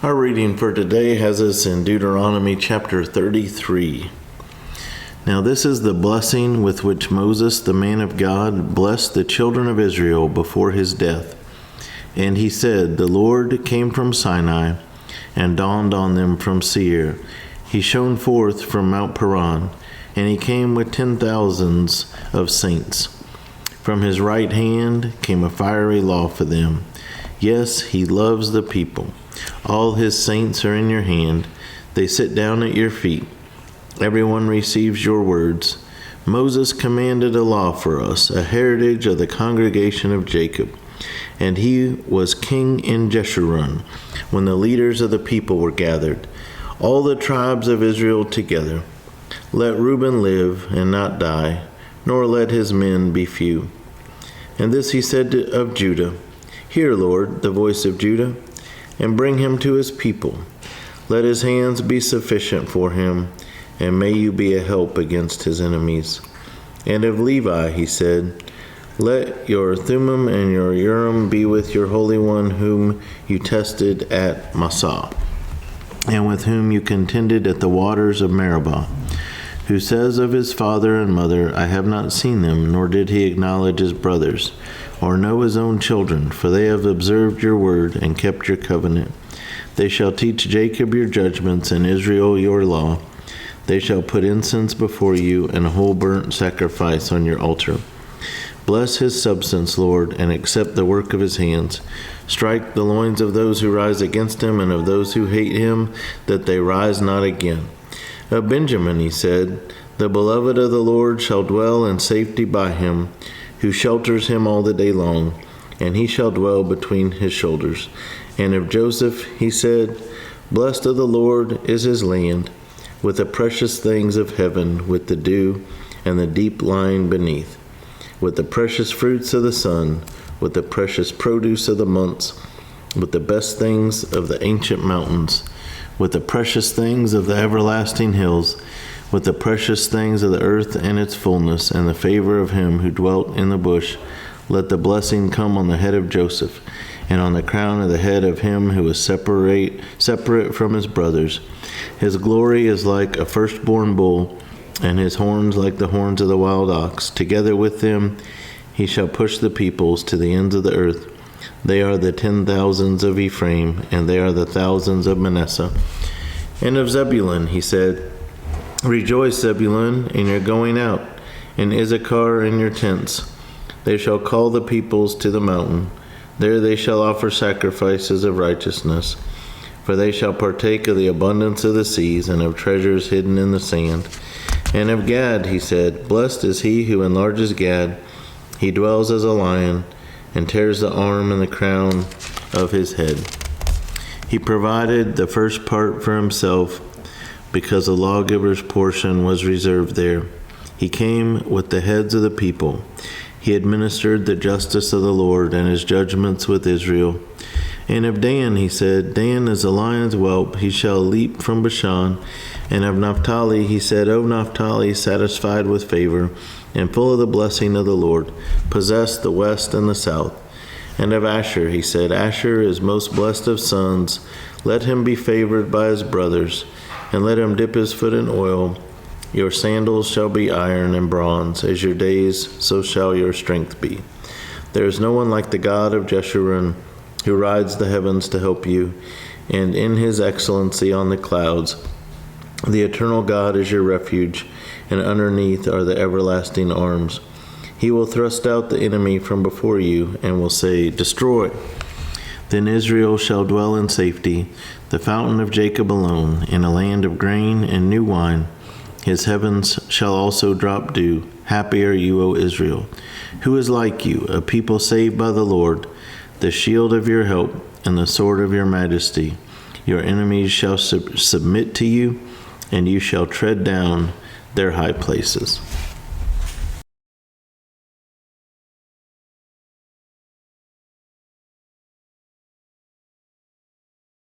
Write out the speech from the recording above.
Our reading for today has us in Deuteronomy chapter 33. Now this is the blessing with which Moses, the man of God, blessed the children of Israel before his death. And he said, The Lord came from Sinai and dawned on them from Seir. He shone forth from Mount Paran, and he came with 10,000s of saints. From his right hand came a fiery law for them. Yes, he loves the people. All his saints are in your hand. They sit down at your feet. Everyone receives your words. Moses commanded a law for us, a heritage of the congregation of Jacob. And he was king in Jeshurun, when the leaders of the people were gathered, all the tribes of Israel together. Let Reuben live and not die, nor let his men be few. And this he said of Judah, Hear, Lord, the voice of Judah, and bring him to his people. Let his hands be sufficient for him, and may you be a help against his enemies. And of Levi he said, Let your Thummim and your Urim be with your Holy One, whom you tested at Massah, and with whom you contended at the waters of Meribah, who says of his father and mother, I have not seen them, nor did he acknowledge his brothers, or know his own children, for they have observed your word and kept your covenant. They shall teach Jacob your judgments and Israel your law. They shall put incense before you and a whole burnt sacrifice on your altar. Bless his substance, Lord, and accept the work of his hands. Strike the loins of those who rise against him and of those who hate him, that they rise not again. Of Benjamin he said, The beloved of the Lord shall dwell in safety by him, who shelters him all the day long, and he shall dwell between his shoulders. And of Joseph he said, Blessed of the Lord is his land, with the precious things of heaven, with the dew and the deep lying beneath, with the precious fruits of the sun, with the precious produce of the months, with the best things of the ancient mountains, with the precious things of the everlasting hills, with the precious things of the earth and its fullness, and the favor of him who dwelt in the bush. Let the blessing come on the head of Joseph, and on the crown of the head of him who was separate from his brothers. His glory is like a firstborn bull, and his horns like the horns of the wild ox. Together with them he shall push the peoples to the ends of the earth. They are the 10,000s of Ephraim, and they are the thousands of Manasseh. And of Zebulun he said, Rejoice, Zebulun, in your going out, and Issachar in your tents. They shall call the peoples to the mountain. There they shall offer sacrifices of righteousness. For they shall partake of the abundance of the seas, and of treasures hidden in the sand. And of Gad he said, Blessed is he who enlarges Gad. He dwells as a lion, and tears the arm and the crown of his head. He provided the first part for himself, because the lawgiver's portion was reserved there. He came with the heads of the people. He administered the justice of the Lord and his judgments with Israel. And of Dan he said, Dan is a lion's whelp, he shall leap from Bashan. And of Naphtali he said, O Naphtali, satisfied with favor, and full of the blessing of the Lord, possess the west and the south. And of Asher he said, Asher is most blessed of sons, let him be favored by his brothers, and let him dip his foot in oil. Your sandals shall be iron and bronze, as your days, so shall your strength be. There is no one like the God of Jeshurun, who rides the heavens to help you, and in his excellency on the clouds. The eternal God is your refuge, and underneath are the everlasting arms. He will thrust out the enemy from before you, and will say, Destroy. Then Israel shall dwell in safety, the fountain of Jacob alone, in a land of grain and new wine. His heavens shall also drop dew. Happy are you, O Israel. Who is like you, a people saved by the Lord, the shield of your help, and the sword of your majesty? Your enemies shall submit to you, and you shall tread down their high places.